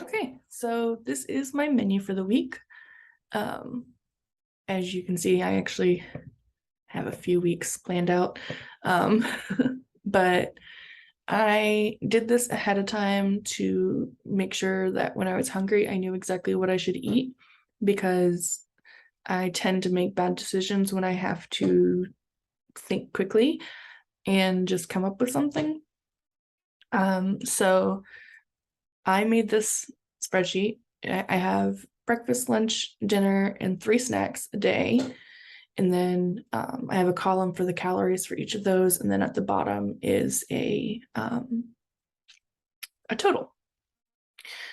Okay, so this is my menu for the week. As you can see, I actually have a few weeks planned out. Um, but I did this ahead of time to make sure that when I was hungry, I knew exactly what I should eat because I tend to make bad decisions when I have to think quickly and just come up with something. So I made this spreadsheet. I have breakfast, lunch, dinner, and 3 snacks a day. And then I have a column for the calories for each of those. And then at the bottom is a total.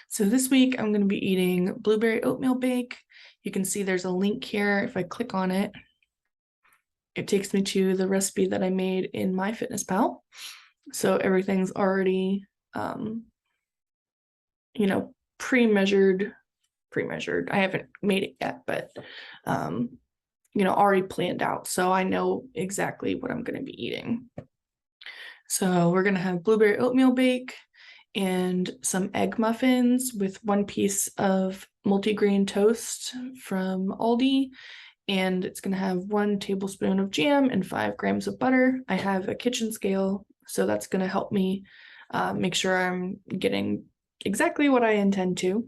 So this week I'm going to be eating blueberry oatmeal bake. You can see there's a link here. If I click on it, it takes me to the recipe that I made in MyFitnessPal. So everything's already, pre-measured. I haven't made it yet, but already planned out. So I know exactly what I'm going to be eating. So we're going to have blueberry oatmeal bake and some egg muffins with 1 piece of multigrain toast from Aldi. And it's going to have 1 tablespoon of jam and 5 grams of butter. I have a kitchen scale, so that's going to help me make sure I'm getting exactly what I intend to.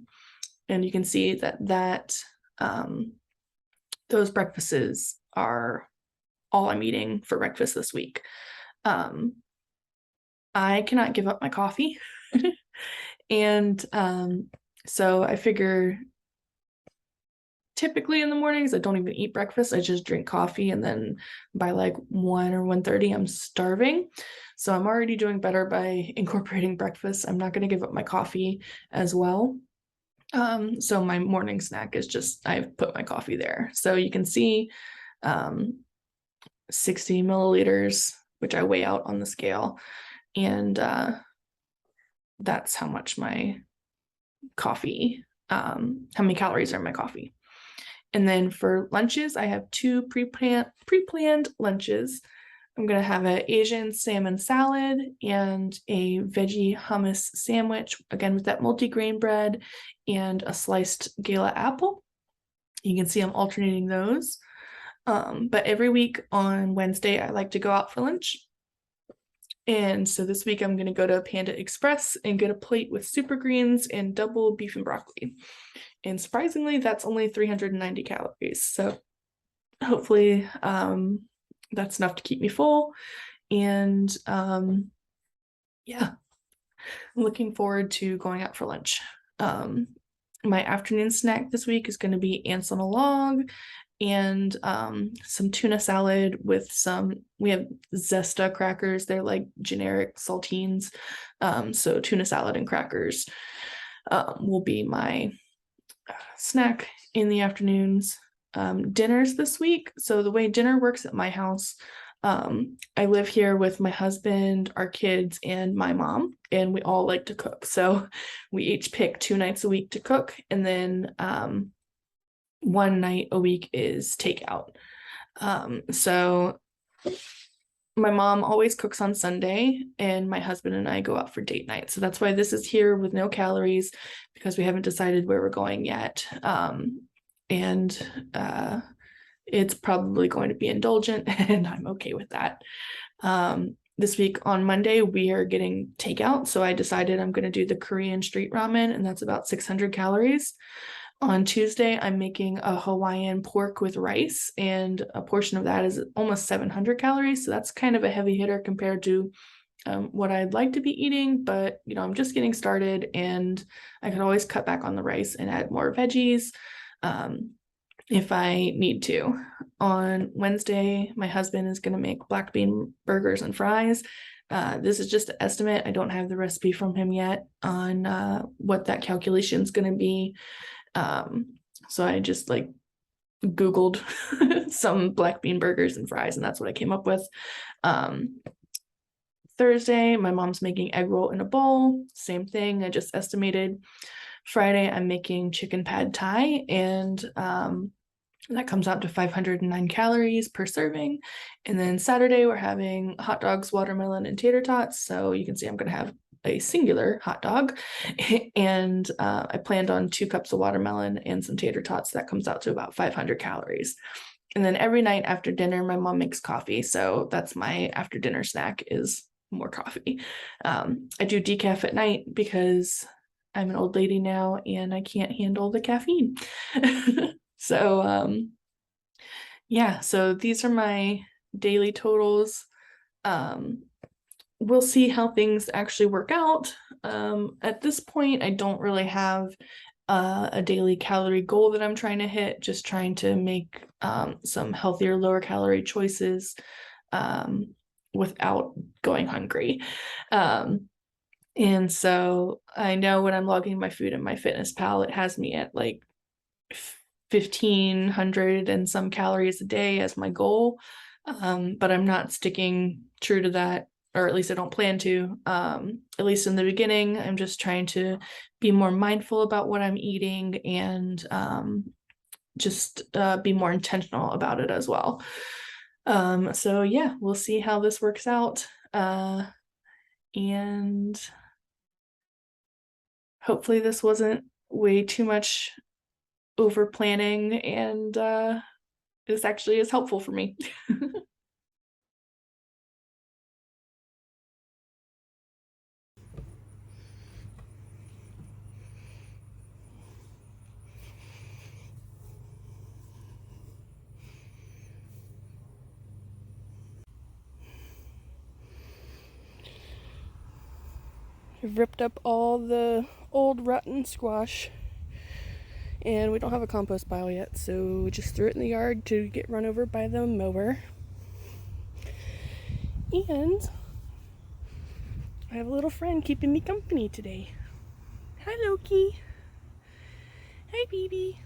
And you can see that those breakfasts are all I'm eating for breakfast this week. I cannot give up my coffee. And so I figure typically in the mornings, I don't even eat breakfast. I just drink coffee. And then by like 1 or 1:30, I'm starving. So I'm already doing better by incorporating breakfast. I'm not going to give up my coffee as well. So my morning snack is just, I've put my coffee there. So you can see 60 milliliters, which I weigh out on the scale. And that's how much my coffee, how many calories are in my coffee. And then for lunches, I have 2 pre-planned lunches. I'm going to have an Asian salmon salad and a veggie hummus sandwich, again with that multigrain bread and a sliced gala apple. You can see I'm alternating those. But every week on Wednesday, I like to go out for lunch. And so this week I'm going to go to Panda Express and get a plate with super greens and double beef and broccoli. And surprisingly, that's only 390 calories. So hopefully that's enough to keep me full. And yeah, I'm looking forward to going out for lunch. My afternoon snack this week is going to be ants on a log and some tuna salad with we have Zesta crackers. They're like generic saltines. So tuna salad and crackers will be my snack in the afternoons. Dinners this week. So the way dinner works at my house, I live here with my husband, our kids, and my mom, and we all like to cook. So we each pick 2 nights a week to cook, and then 1 night a week is takeout. So my mom always cooks on Sunday, and my husband and I go out for date night. So that's why this is here with no calories, because we haven't decided where we're going yet. And it's probably going to be indulgent, and I'm okay with that. this week on Monday, we are getting takeout. So I decided I'm going to do the Korean street ramen, and that's about 600 calories. On Tuesday, I'm making a Hawaiian pork with rice, and a portion of that is almost 700 calories. So that's kind of a heavy hitter compared to what I'd like to be eating, but I'm just getting started, and I could always cut back on the rice and add more veggies if I need to. On Wednesday, my husband is going to make black bean burgers and fries. This is just an estimate. I don't have the recipe from him yet on what that calculation is going to be. So I just Googled some black bean burgers and fries, and that's what I came up with. Thursday, my mom's making egg roll in a bowl. Same thing, I just estimated. Friday, I'm making chicken pad thai, and that comes out to 509 calories per serving. And then Saturday, we're having hot dogs, watermelon, and tater tots. So you can see I'm going to have a singular hot dog. And I planned on 2 cups of watermelon and some tater tots. That comes out to about 500 calories. And then every night after dinner, my mom makes coffee. So that's my after dinner snack, is more coffee. I do decaf at night because I'm an old lady now and I can't handle the caffeine. So yeah, so these are my daily totals. We'll see how things actually work out. At this point, I don't really have a daily calorie goal that I'm trying to hit, just trying to make some healthier, lower calorie choices without going hungry. And so I know when I'm logging my food in my Fitness Pal, it has me at 1,500 and some calories a day as my goal. But I'm not sticking true to that, or at least I don't plan to. At least in the beginning, I'm just trying to be more mindful about what I'm eating, and just be more intentional about it as well. So yeah, we'll see how this works out. And hopefully this wasn't way too much over planning, and this actually is helpful for me. I've ripped up all the old rotten squash, and we don't have a compost pile yet, so we just threw it in the yard to get run over by the mower. And I have a little friend keeping me company today. Hi, Loki. Hi, baby.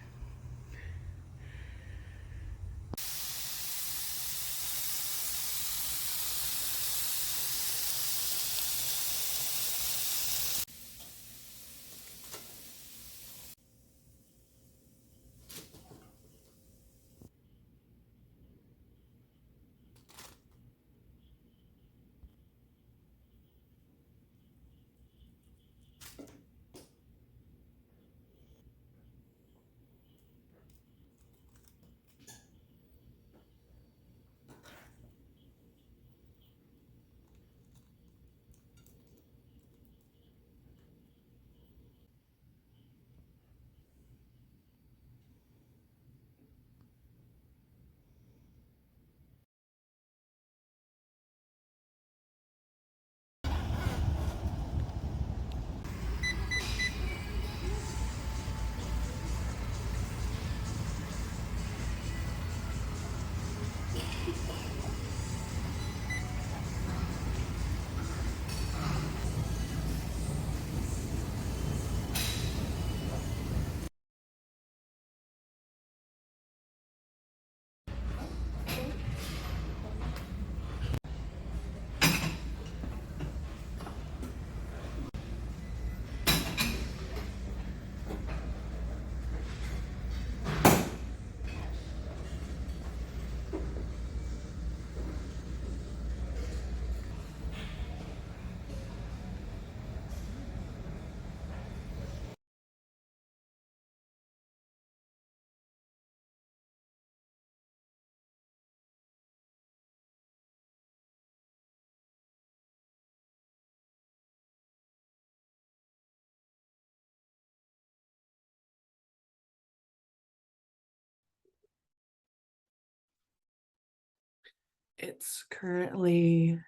It's currently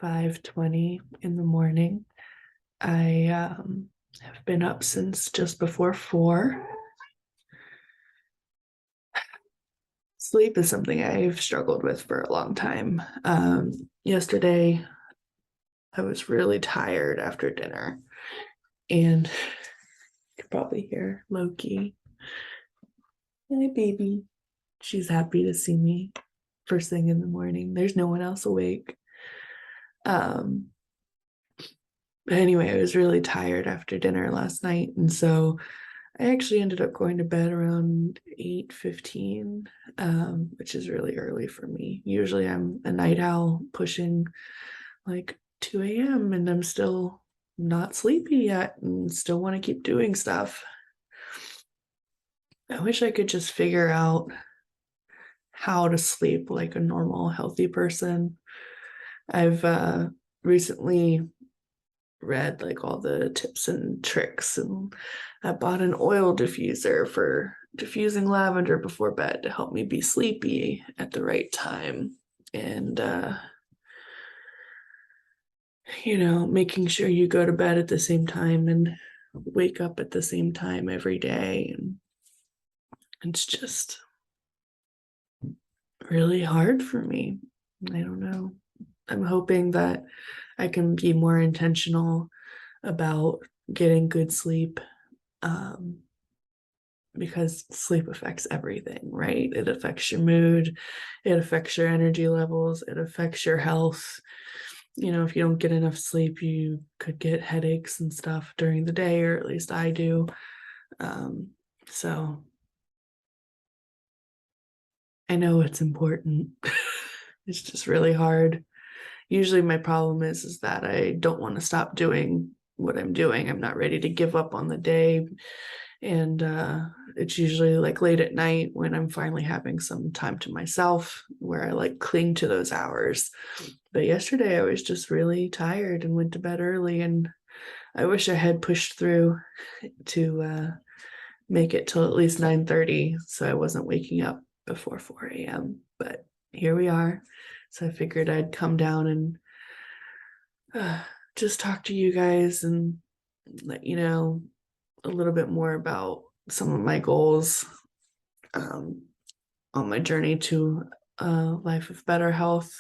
5:20 in the morning. I have been up since just before 4. Sleep is something I've struggled with for a long time. Yesterday, I was really tired after dinner, and you could probably hear Loki. Hi, baby. She's happy to see me first thing in the morning. There's no one else awake. Um, but anyway, I was really tired after dinner last night, and so I actually ended up going to bed around 8:15, which is really early for me. Usually I'm a night owl pushing like 2 a.m. and I'm still not sleepy yet and still want to keep doing stuff. I wish I could just figure out how to sleep like a normal, healthy person. I've recently read like all the tips and tricks, and I bought an oil diffuser for diffusing lavender before bed to help me be sleepy at the right time. And making sure you go to bed at the same time and wake up at the same time every day. And it's just really hard for me. I don't know. I'm hoping that I can be more intentional about getting good sleep, um, because sleep affects everything, right? It affects your mood, it affects your energy levels, it affects your health. If you don't get enough sleep, you could get headaches and stuff during the day, or at least I do. So I know it's important. It's just really hard. Usually my problem is that I don't want to stop doing what I'm doing. I'm not ready to give up on the day. And it's usually like late at night when I'm finally having some time to myself where I like cling to those hours. But yesterday I was just really tired and went to bed early, and I wish I had pushed through to make it till at least 9:30 so I wasn't waking up before 4 a.m. But here we are. So I figured I'd come down and just talk to you guys and let you know a little bit more about some of my goals, um, on my journey to a life of better health,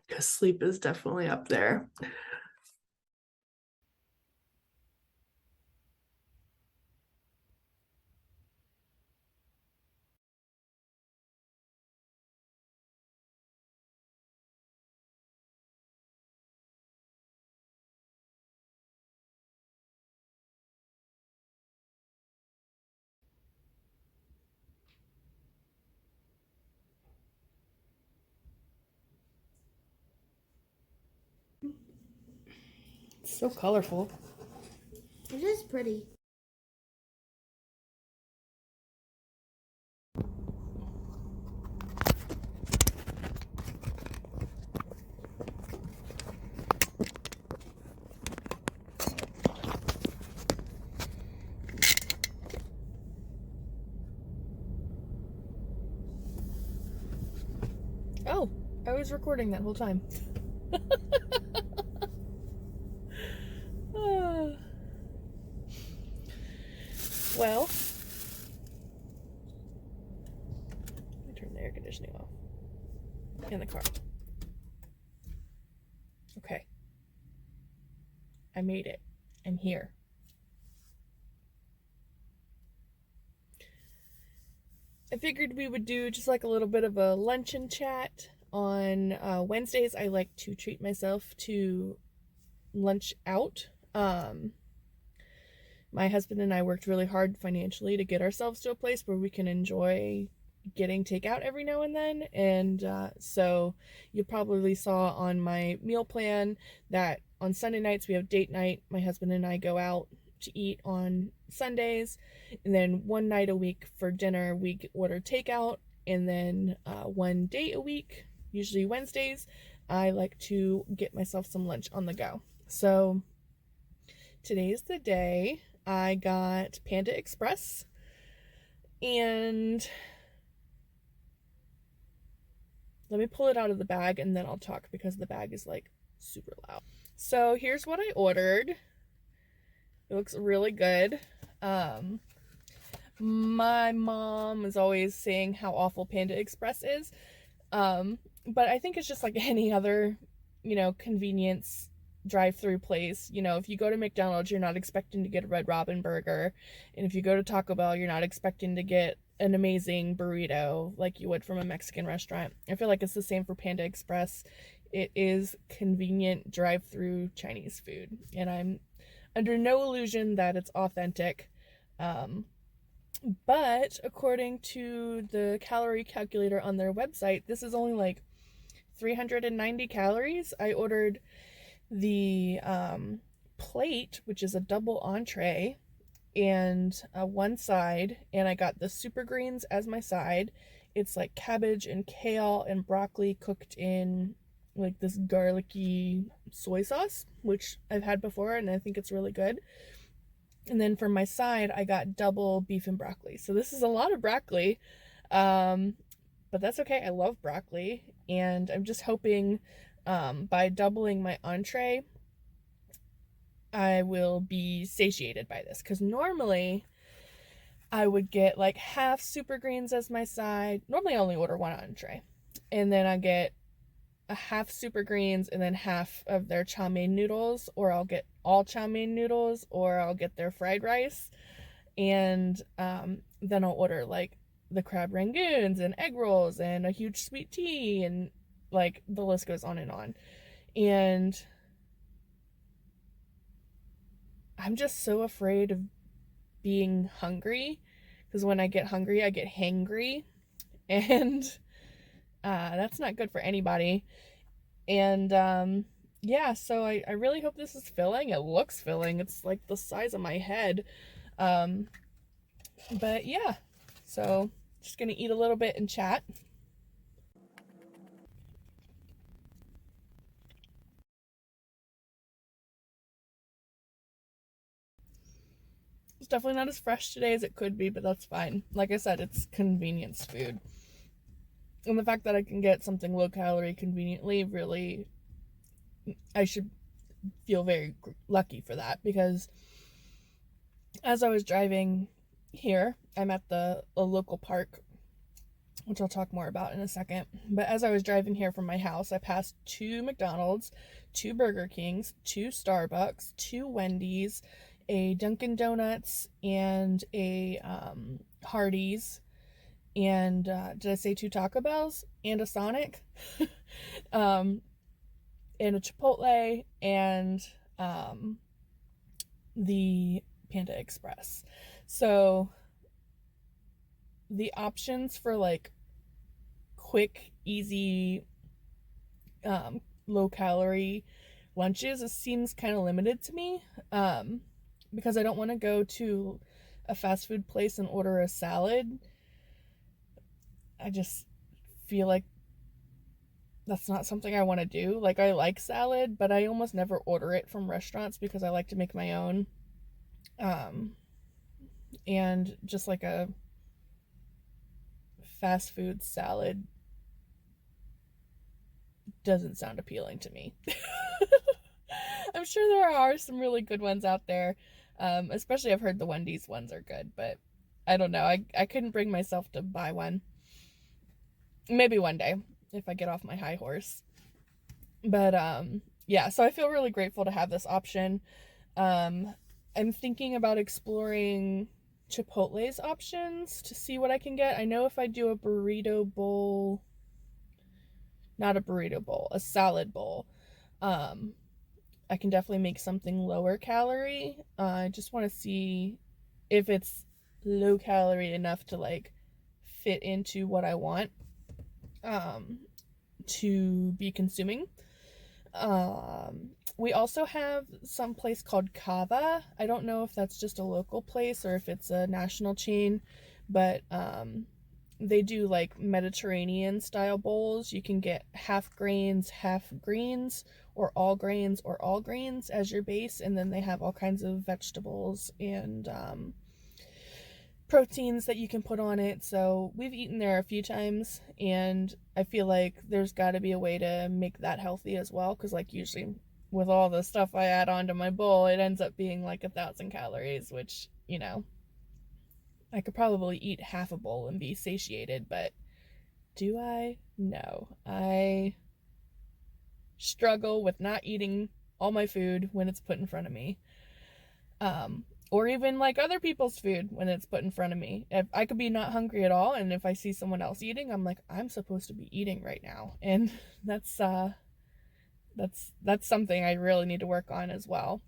because sleep is definitely up there. It's so colorful. It is pretty. Oh, I was recording that whole time. Well, let me turn the air conditioning off in the car. Okay, I made it. I'm here. I figured we would do just like a little bit of a luncheon chat. On Wednesdays, I like to treat myself to lunch out. My husband and I worked really hard financially to get ourselves to a place where we can enjoy getting takeout every now and then. And so you probably saw on my meal plan that on Sunday nights we have date night. My husband and I go out to eat on Sundays. And then one night a week for dinner, we order takeout. And then one day a week, usually Wednesdays, I like to get myself some lunch on the go. So today's the day. I got Panda Express, and let me pull it out of the bag and then I'll talk because the bag is like super loud. So here's what I ordered. It looks really good. My mom is always saying how awful Panda Express is. But I think it's just like any other, convenience drive-through place. If you go to McDonald's, you're not expecting to get a Red Robin burger. And if you go to Taco Bell, you're not expecting to get an amazing burrito like you would from a Mexican restaurant. I feel like it's the same for Panda Express. It is convenient drive-through Chinese food, and I'm under no illusion that it's authentic. But according to the calorie calculator on their website, this is only like 390 calories. I ordered the plate, which is a double entree, and one side, and I got the super greens as my side. It's like cabbage and kale and broccoli cooked in like this garlicky soy sauce, which I've had before and I think it's really good. And then for my side, I got double beef and broccoli. So this is a lot of broccoli, but that's okay. I love broccoli, and I'm just hoping by doubling my entree, I will be satiated by this. Because normally I would get like half super greens as my side. Normally I only order one entree, and then I get a half super greens and then half of their chow mein noodles, or I'll get all chow mein noodles, or I'll get their fried rice, and then I'll order like the crab rangoons and egg rolls and a huge sweet tea, and like the list goes on and on. And I'm just so afraid of being hungry, because when I get hungry, I get hangry, and that's not good for anybody. And yeah, so I really hope this is filling. It looks filling. It's like the size of my head. But yeah, so just gonna eat a little bit and chat. It's definitely not as fresh today as it could be, but that's fine. Like I said, it's convenience food. And the fact that I can get something low calorie conveniently, really, I should feel very lucky for that, because as I was driving here, I'm at a local park, which I'll talk more about in a second. But as I was driving here from my house, I passed 2 McDonald's, 2 Burger Kings, 2 Starbucks, 2 Wendy's, a Dunkin' Donuts, and a Hardee's, and did I say 2 Taco Bells and a Sonic, and a Chipotle, and the Panda Express. So the options for like quick, easy, low calorie lunches, it seems kind of limited to me, because I don't want to go to a fast food place and order a salad. I just feel like that's not something I want to do. Like, I like salad, but I almost never order it from restaurants because I like to make my own. And just like a fast food salad doesn't sound appealing to me. I'm sure there are some really good ones out there. Especially I've heard the Wendy's ones are good, but I don't know. I couldn't bring myself to buy one. Maybe one day if I get off my high horse. But yeah, so I feel really grateful to have this option. I'm thinking about exploring Chipotle's options to see what I can get. I know if I do a burrito bowl, not a burrito bowl, a salad bowl, I can definitely make something lower calorie. I just want to see if it's low calorie enough to like fit into what I want to be consuming. We also have some place called Kava. I don't know if that's just a local place or if it's a national chain, but they do like Mediterranean style bowls. You can get half grains, half greens, or all greens as your base, and then they have all kinds of vegetables and proteins that you can put on it. So we've eaten there a few times, and I feel like there's got to be a way to make that healthy as well, because like usually with all the stuff I add onto my bowl, it ends up being like 1,000 calories, which, I could probably eat half a bowl and be satiated, but do I? No. I struggle with not eating all my food when it's put in front of me. Or even like other people's food when it's put in front of me. If I could be not hungry at all, and if I see someone else eating, I'm like, I'm supposed to be eating right now. And that's something I really need to work on as well.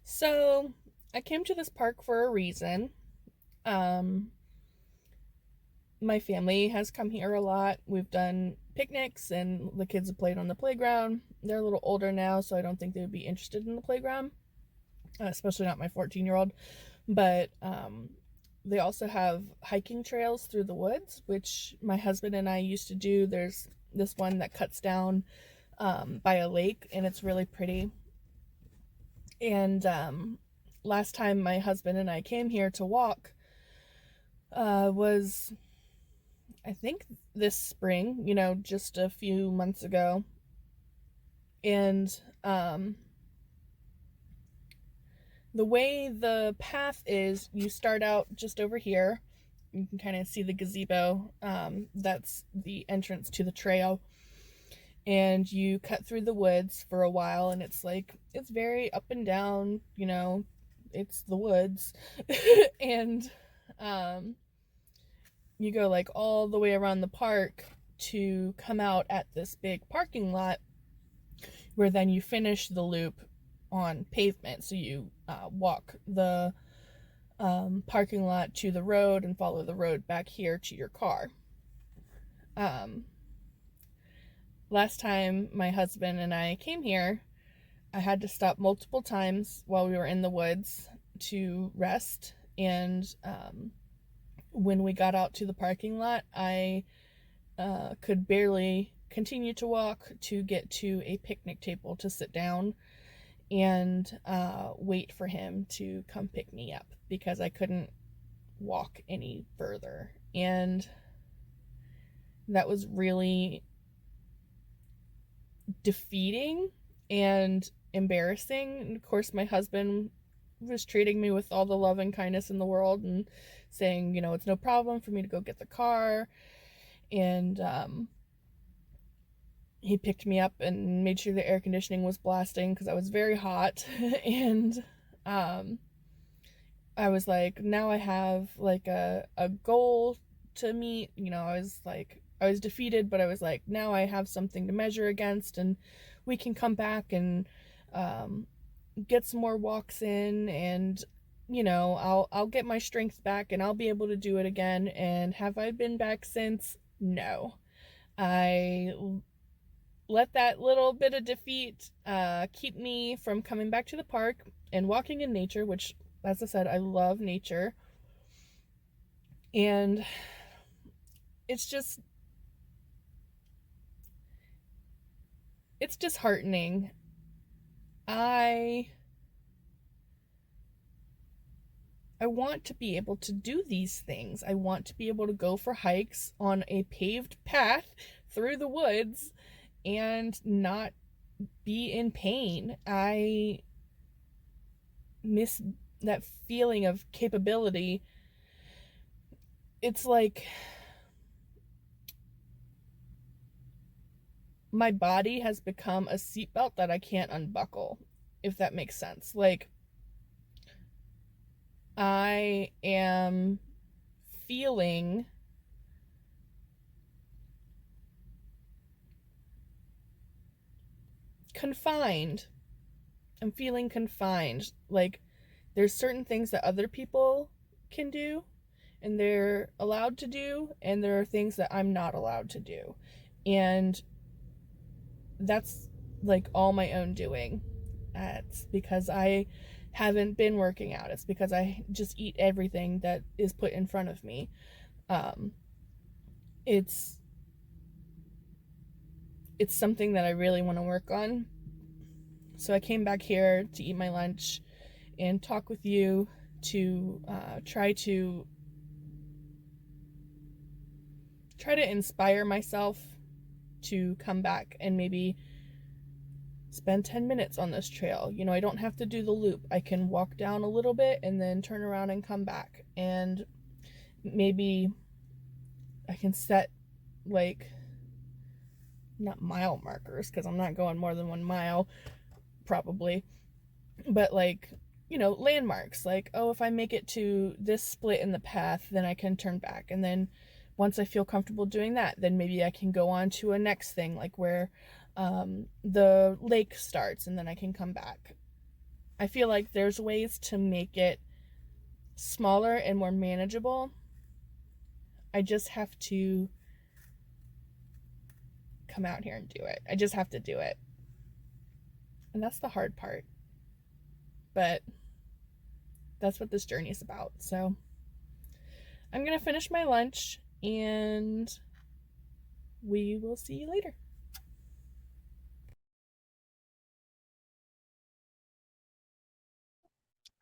So I came to this park for a reason. Um, my family has come here a lot. We've done picnics and the kids have played on the playground. They're a little older now, so I don't think they would be interested in the playground, especially not my 14-year-old. But they also have hiking trails through the woods, which my husband and I used to do. There's this one that cuts down by a lake, and it's really pretty. And last time my husband and I came here to walk was, I think, this spring, just a few months ago. And the way the path is, you start out just over here. You can kind of see the gazebo. That's the entrance to the trail. And you cut through the woods for a while, and it's very up and down, it's the woods. And you go like all the way around the park to come out at this big parking lot, where then you finish the loop on pavement. So you walk the parking lot to the road and follow the road back here to your car. Last time my husband and I came here, I had to stop multiple times while we were in the woods to rest. And when we got out to the parking lot, I could barely continue to walk to get to a picnic table to sit down and wait for him to come pick me up, because I couldn't walk any further. And that was really defeating and embarrassing. And of course, my husband was treating me with all the love and kindness in the world and saying, it's no problem for me to go get the car. And he picked me up and made sure the air conditioning was blasting, because I was very hot. And I was like, now I have like a goal to meet. I was defeated, but I was like, now I have something to measure against, and we can come back and get some more walks in, and I'll get my strength back, and I'll be able to do it again. And have I been back since? No. I let that little bit of defeat keep me from coming back to the park and walking in nature, which, as I said, I love nature. And it's disheartening. I want to be able to do these things. I want to be able to go for hikes on a paved path through the woods and not be in pain. I miss that feeling of capability. It's like my body has become a seatbelt that I can't unbuckle, if that makes sense. Like, I am feeling confined. I'm feeling confined. Like, there's certain things that other people can do and they're allowed to do, and there are things that I'm not allowed to do. And that's like all my own doing. It's because I haven't been working out. It's because I just eat everything that is put in front of me. Um, it's it's something that I really want to work on. So I came back here to eat my lunch and talk with you to try to inspire myself to come back and maybe spend 10 minutes on this trail. You know, I don't have to do the loop. I can walk down a little bit and then turn around and come back. And maybe I can set, like, not mile markers, because I'm not going more than 1 mile, probably, but like, landmarks, like, oh, if I make it to this split in the path, then I can turn back. And then once I feel comfortable doing that, then maybe I can go on to a next thing, like where the lake starts, and then I can come back. I feel like there's ways to make it smaller and more manageable. I just have to come out here and do it. I just have to do it. And that's the hard part. But that's what this journey is about. So I'm going to finish my lunch and we will see you later.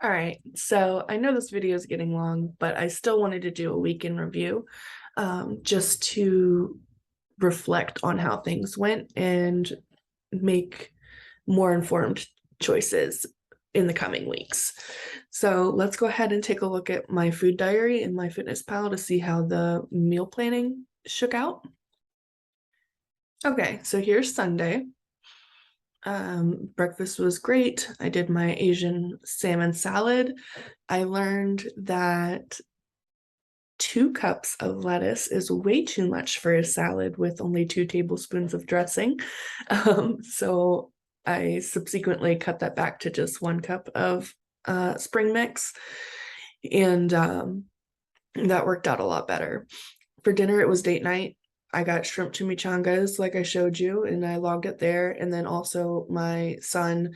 All right, so I know this video is getting long, but I still wanted to do a week in review, just to reflect on how things went and make more informed choices in the coming weeks. So let's go ahead and take a look at my food diary and MyFitnessPal to see how the meal planning shook out. Okay, so here's Sunday. Breakfast was great. I did my Asian salmon salad. I learned that 2 cups of lettuce is way too much for a salad with only 2 tablespoons of dressing. So I subsequently cut that back to just 1 cup of spring mix. And that worked out a lot better. For dinner, it was date night. I got shrimp chimichangas like I showed you, and I logged it there. And then also my son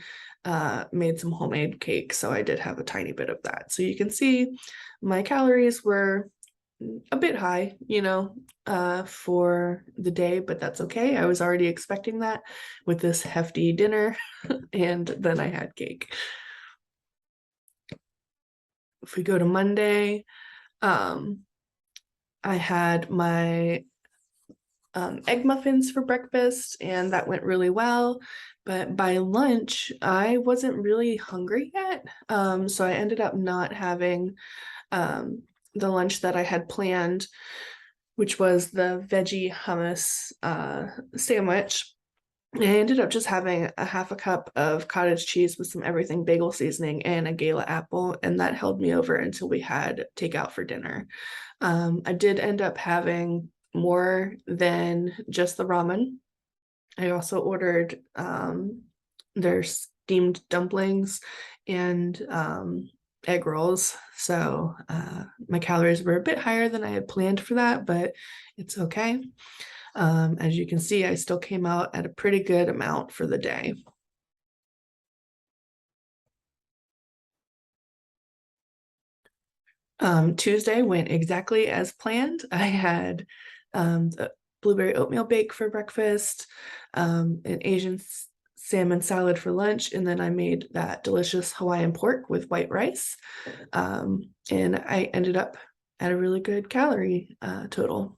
made some homemade cake, so I did have a tiny bit of that. So you can see my calories were a bit high, for the day, but that's okay. I was already expecting that with this hefty dinner, and then I had cake. If we go to Monday, I had my egg muffins for breakfast, and that went really well. But by lunch, I wasn't really hungry yet. So I ended up not having the lunch that I had planned, which was the veggie hummus sandwich. I ended up just having a half a cup of cottage cheese with some everything bagel seasoning and a gala apple, and that held me over until we had takeout for dinner. I did end up having more than just the ramen. I also ordered their steamed dumplings and egg rolls. So my calories were a bit higher than I had planned for that, but it's okay. As you can see, I still came out at a pretty good amount for the day. Tuesday went exactly as planned. I had the blueberry oatmeal bake for breakfast, an Asian salmon salad for lunch, and then I made that delicious Hawaiian pork with white rice. And I ended up at a really good calorie total.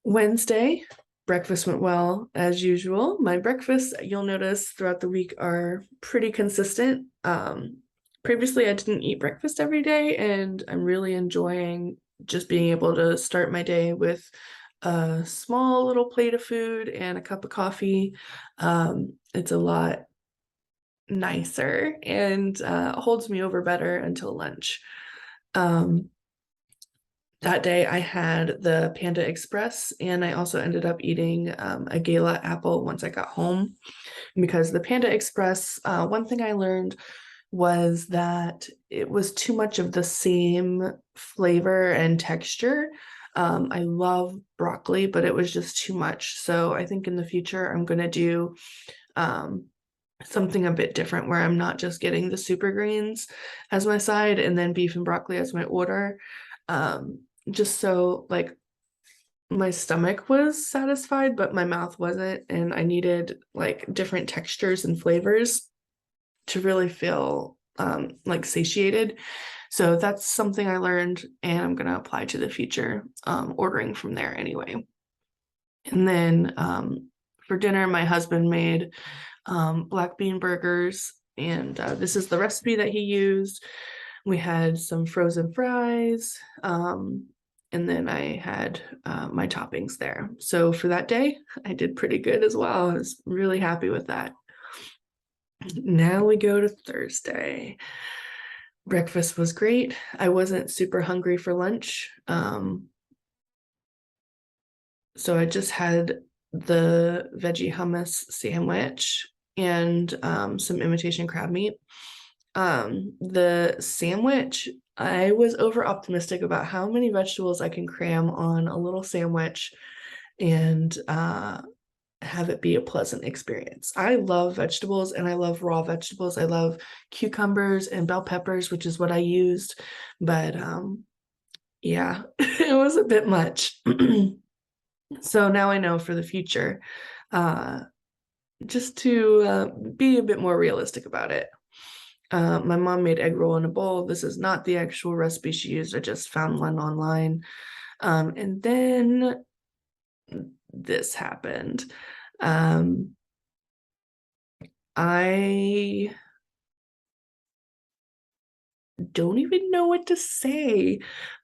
Wednesday, breakfast went well as usual. My breakfasts, you'll notice throughout the week, are pretty consistent. Previously, I didn't eat breakfast every day, and I'm really enjoying just being able to start my day with a small little plate of food and a cup of coffee. It's a lot nicer and holds me over better until lunch. That day I had the Panda Express, and I also ended up eating a gala apple once I got home, because the Panda Express, one thing I learned was that it was too much of the same flavor and texture. I love broccoli, but it was just too much. So I think in the future I'm gonna do something a bit different where I'm not just getting the super greens as my side and then beef and broccoli as my order. Just so like my stomach was satisfied, but my mouth wasn't, and I needed like different textures and flavors to really feel like satiated. So that's something I learned, and I'm gonna apply to the future, ordering from there anyway. And then for dinner, my husband made black bean burgers, and this is the recipe that he used. We had some frozen fries, and then I had my toppings there. So for that day, I did pretty good as well. I was really happy with that. Now we go to Thursday. Breakfast was great. I wasn't super hungry for lunch. So I just had the veggie hummus sandwich and some imitation crab meat. The sandwich, I was over optimistic about how many vegetables I can cram on a little sandwich and have it be a pleasant experience. I love vegetables and I love raw vegetables. I love cucumbers and bell peppers, which is what I used. But yeah, it was a bit much. So now I know for the future, just to be a bit more realistic about it. My mom made egg roll in a bowl. This is not the actual recipe she used. I just found one online. And then this happened. I don't even know what to say.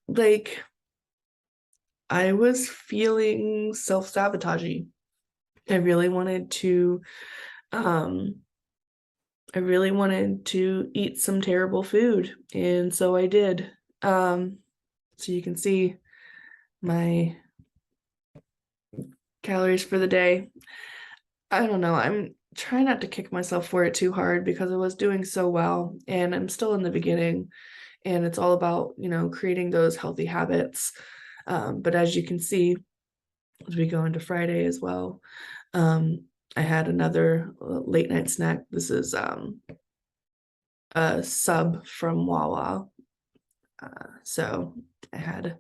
Like, I was feeling self-sabotaging. I really wanted to um I really wanted to eat some terrible food, and so I did. So you can see my calories for the day. I don't know, I'm trying not to kick myself for it too hard because I was doing so well, and I'm still in the beginning, and it's all about, creating those healthy habits. But as you can see, as we go into Friday as well, I had another late night snack. This is a sub from Wawa. So I had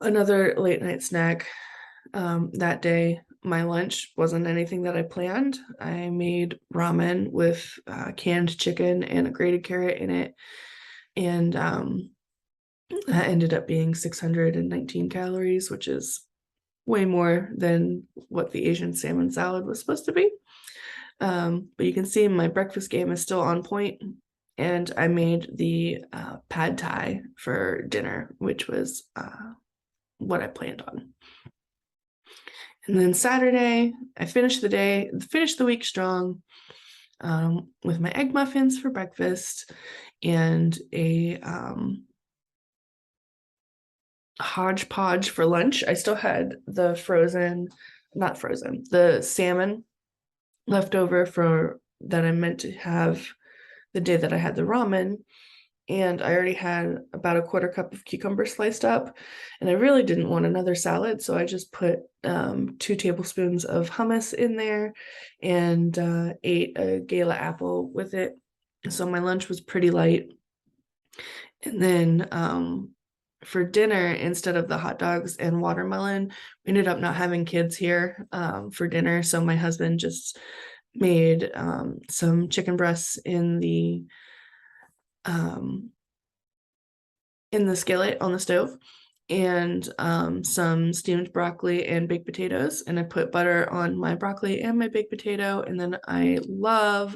another late night snack that day. My lunch wasn't anything that I planned. I made ramen with canned chicken and a grated carrot in it. And that ended up being 619 calories, which is way more than what the Asian salmon salad was supposed to be. But you can see my breakfast game is still on point, and I made the pad thai for dinner, which was what I planned on. And then Saturday, I finished the week strong with my egg muffins for breakfast and a hodgepodge for lunch. I still had the the salmon left over for that I meant to have the day that I had the ramen. And I already had about a quarter cup of cucumber sliced up, and I really didn't want another salad, so I just put 2 tablespoons of hummus in there and ate a gala apple with it. So my lunch was pretty light. And then for dinner, instead of the hot dogs and watermelon, we ended up not having kids here for dinner, so my husband just made some chicken breasts in the skillet on the stove, and some steamed broccoli and baked potatoes. And I put butter on my broccoli and my baked potato. And then I love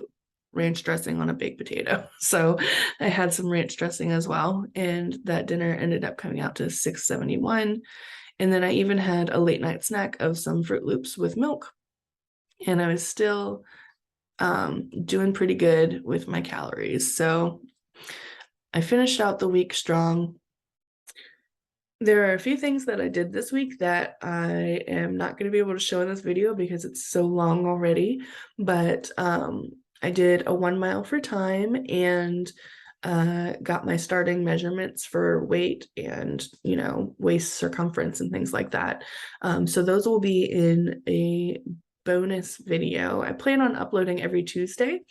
ranch dressing on a baked potato. So I had some ranch dressing as well. And that dinner ended up coming out to 671. And then I even had a late night snack of some Fruit Loops with milk. And I was still doing pretty good with my calories. So I finished out the week strong. There are a few things that I did this week that I am not going to be able to show in this video because it's so long already, but I did a 1 mile for time, and got my starting measurements for weight and, you know, waist circumference and things like that. So those will be in a bonus video. I plan on uploading every Tuesday,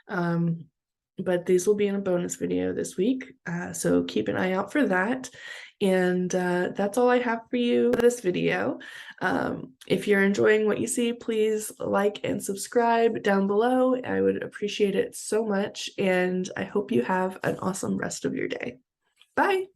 but these will be in a bonus video this week. So keep an eye out for that. And that's all I have for you for this video. If you're enjoying what you see, please like and subscribe down below. I would appreciate it so much. And I hope you have an awesome rest of your day. Bye.